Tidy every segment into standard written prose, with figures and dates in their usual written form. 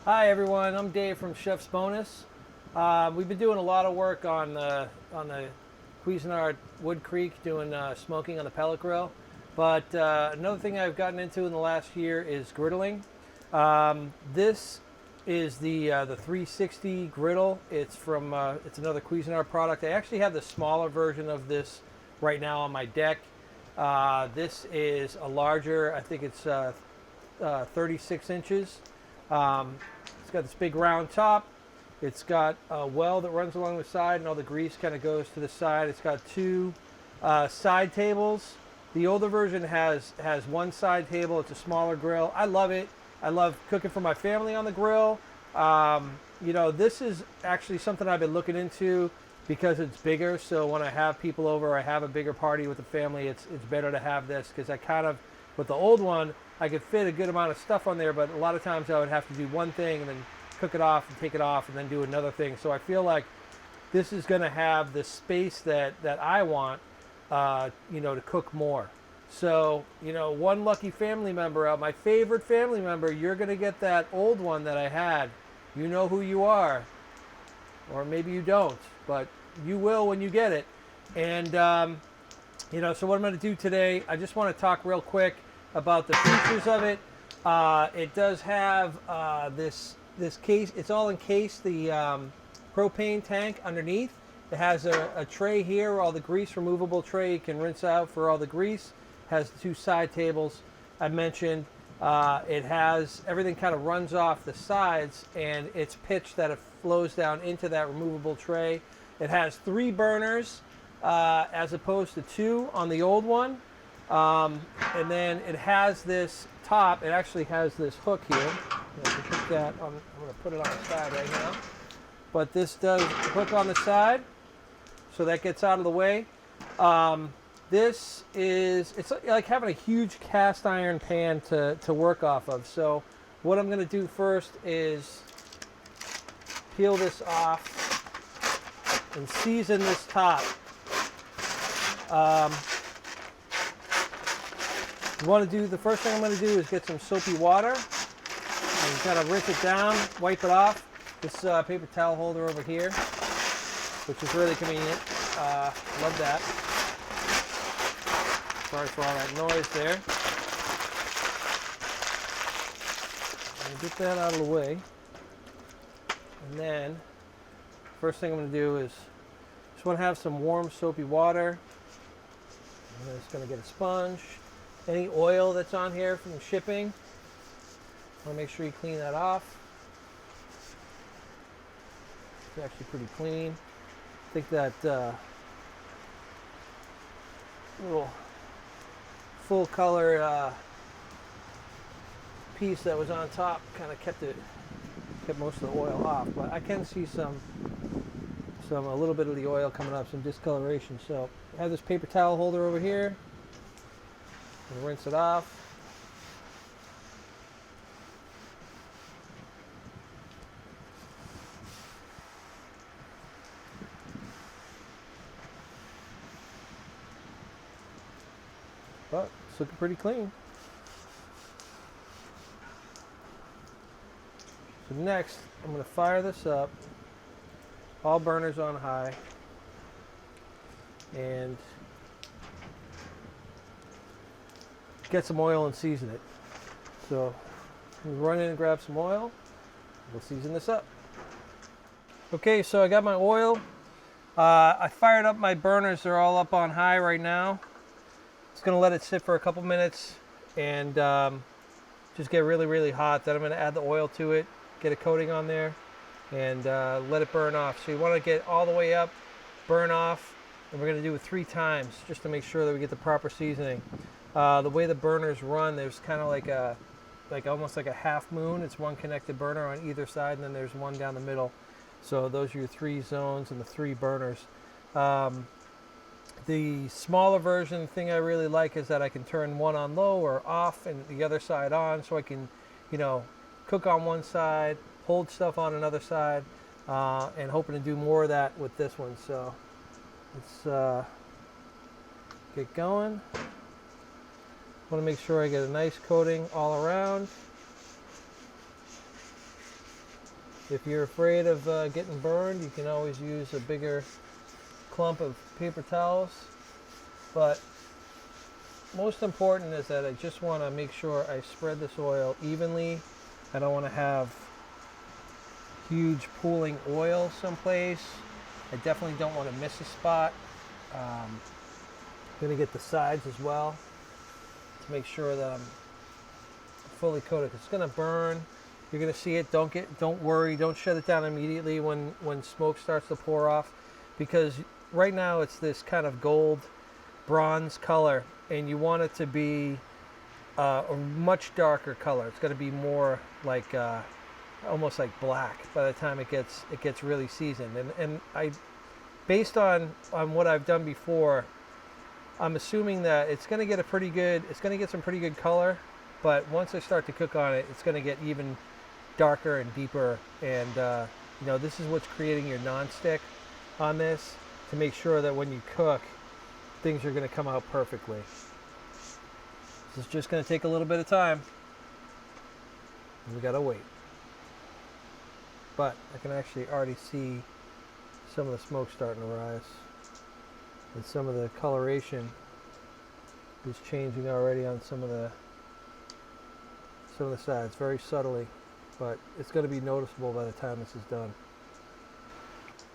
Hi everyone, I'm Dave from Chef's Bonus. We've been doing a lot of work on the Cuisinart Wood Creek, doing smoking on the pellet grill. But another thing I've gotten into in the last year is griddling. This is the 360 griddle. It's another Cuisinart product. I actually have the smaller version of this right now on my deck. This is a larger. I think it's 36 inches. It's got this big round top. It's got a well that runs along the side, and all the grease kind of goes to the side. It's got two side tables. The older version has one side table. It's a smaller grill. I love it. I love cooking for my family on the grill. This is actually something I've been looking into because it's bigger. So when I have people over, or I have a bigger party with the family, it's better to have this, because with the old one, I could fit a good amount of stuff on there, but a lot of times I would have to do one thing and then cook it off and take it off and then do another thing. So I feel like this is going to have the space that I want, to cook more. So, one lucky family member out, my favorite family member, you're going to get that old one that I had. You know who you are. Or maybe you don't, but you will when you get it. And, so what I'm going to do today, I just want to talk real quick about the features of it. It does have this case. It's all encased, the propane tank underneath. It has a tray here, all the grease, removable tray you can rinse out for all the grease. Has two side tables I mentioned. It has everything kind of runs off the sides, and it's pitched that it flows down into that removable tray. It has 3 burners as opposed to 2 on the old one. And then it has this top. It actually has this hook here. I'm going to put it on the side right now. But this does hook on the side, so that gets out of the way. It's like having a huge cast iron pan to work off of. So what I'm going to do first is peel this off and season this top. The first thing I'm going to do is get some soapy water and kind of rinse it down, wipe it off. This paper towel holder over here, which is really convenient. Love that. Sorry for all that noise there. Get that out of the way. And then, first thing I'm going to do is just want to have some warm soapy water. I'm just going to get a sponge. Any oil that's on here from shipping, I want to make sure you clean that off. It's actually pretty clean. I think that little full color piece that was on top kind of kept most of the oil off, but I can see a little bit of the oil coming up, some discoloration. So I have this paper towel holder over here. And rinse it off. But it's looking pretty clean. So next, I'm going to fire this up. All burners on high. And get some oil and season it. So we'll run in and grab some oil. We'll season this up. Okay, so I got my oil. I fired up my burners. They're all up on high right now. It's going to let it sit for a couple minutes and just get really, really hot. Then I'm going to add the oil to it, get a coating on there, and let it burn off. So you want to get all the way up, burn off, and we're going to do it 3 times just to make sure that we get the proper seasoning. The way the burners run, there's kind of almost like a half moon. It's one connected burner on either side, and then there's one down the middle. So those are your 3 zones and the 3 burners. The smaller version, the thing I really like is that I can turn one on low or off and the other side on, so I can, cook on one side, hold stuff on another side, and hoping to do more of that with this one. So let's get going. Want to make sure I get a nice coating all around. If you're afraid of getting burned, you can always use a bigger clump of paper towels. But most important is that I just want to make sure I spread this oil evenly. I don't want to have huge pooling oil someplace. I definitely don't want to miss a spot. I'm going to get the sides as well to make sure that I'm fully coated. It's going to burn. You're going to see it. Don't worry. Don't shut it down immediately when smoke starts to pour off, because right now it's this kind of gold bronze color, and you want it to be a much darker color. It's going to be more like almost like black by the time it gets really seasoned. And I, based on what I've done before, I'm assuming that it's going to get some pretty good color, but once I start to cook on it, it's going to get even darker and deeper. And this is what's creating your non-stick on this, to make sure that when you cook, things are going to come out perfectly. This is just going to take a little bit of time. We got to wait. But I can actually already see some of the smoke starting to rise, and some of the coloration is changing already on some of the sides, very subtly, but it's going to be noticeable by the time this is done.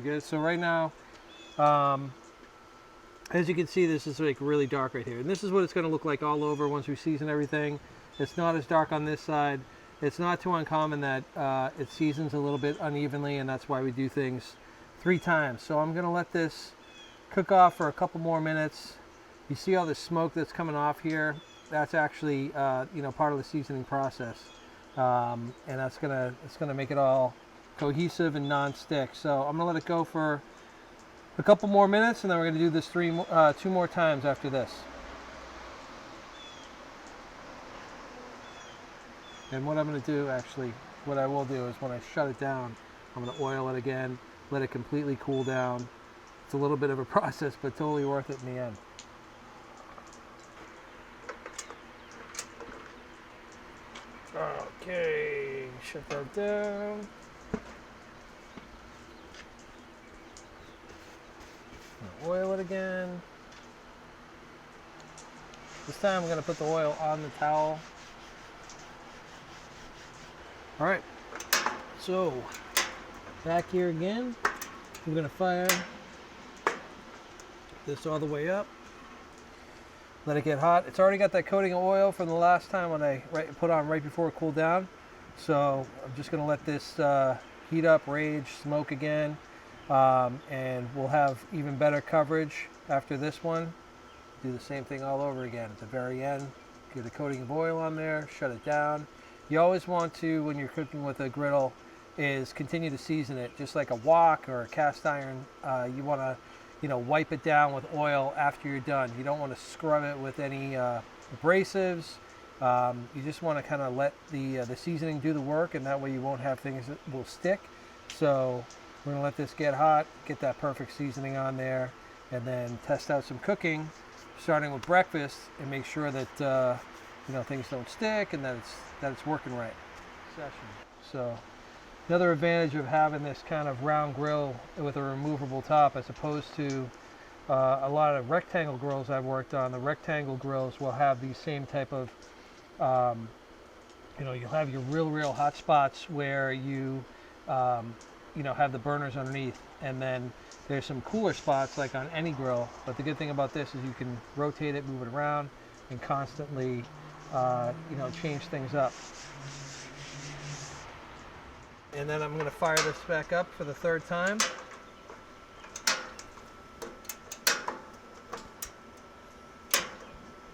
Okay, so right now, as you can see, this is like really dark right here, and this is what it's going to look like all over once we season everything. It's not as dark on this side. It's not too uncommon that it seasons a little bit unevenly, and that's why we do things 3 times. So I'm going to let this cook off for a couple more minutes. You see all the smoke that's coming off here? That's actually part of the seasoning process, and it's gonna make it all cohesive and non-stick. So I'm gonna let it go for a couple more minutes, and then we're gonna do this 2 more times after this. And what I'm going to do, actually, what I will do is when I shut it down, I'm going to oil it again, let it completely cool down. It's a little bit of a process, but totally worth it in the end. Okay, shut that down. Oil it again. This time I'm going to put the oil on the towel. All right, so back here again, we're going to fire this all the way up. Let it get hot. It's already got that coating of oil from the last time when I put on right before it cooled down. So I'm just going to let this heat up, rage, smoke again, and we'll have even better coverage after this one. Do the same thing all over again at the very end. Get a coating of oil on there, shut it down. You always want to, when you're cooking with a griddle, is continue to season it, just like a wok or a cast iron. You want to, wipe it down with oil after you're done. You don't want to scrub it with any abrasives. You just want to kind of let the seasoning do the work, and that way you won't have things that will stick. So we're going to let this get hot, get that perfect seasoning on there, and then test out some cooking, starting with breakfast, and make sure that things don't stick and that it's working right. So another advantage of having this kind of round grill with a removable top, as opposed to a lot of rectangle grills I've worked on. The rectangle grills will have these same type of you'll have your real hot spots where you have the burners underneath, and then there's some cooler spots like on any grill. But the good thing about this is you can rotate it, move it around, and constantly change things up. And then I'm going to fire this back up for the 3rd time.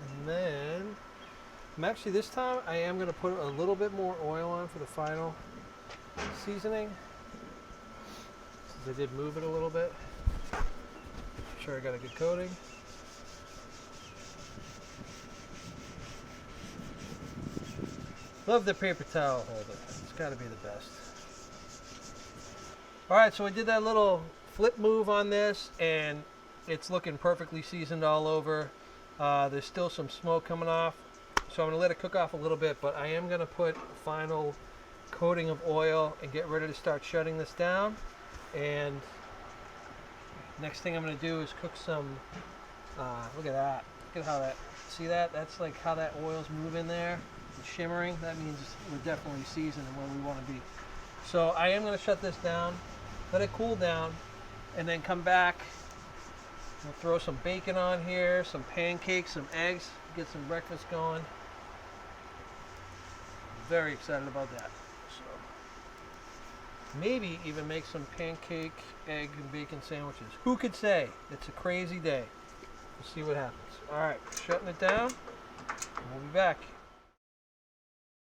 And then this time I am going to put a little bit more oil on for the final seasoning, since I did move it a little bit. Make sure I got a good coating. Love the paper towel holder. It's got to be the best. All right, so I did that little flip move on this, and it's looking perfectly seasoned all over. There's still some smoke coming off, so I'm going to let it cook off a little bit, but I am going to put a final coating of oil and get ready to start shutting this down. And next thing I'm going to do is cook some, look at that. Look at how that, see that? That's like how that oil's moving there. It's shimmering. That means we're definitely seasoned and where we want to be. So I am going to shut this down, let it cool down, and then come back. We'll throw some bacon on here, some pancakes, some eggs, get some breakfast going. Very excited about that. So maybe even make some pancake, egg, and bacon sandwiches. Who could say? It's a crazy day. We'll see what happens. All right, shutting it down. We'll be back.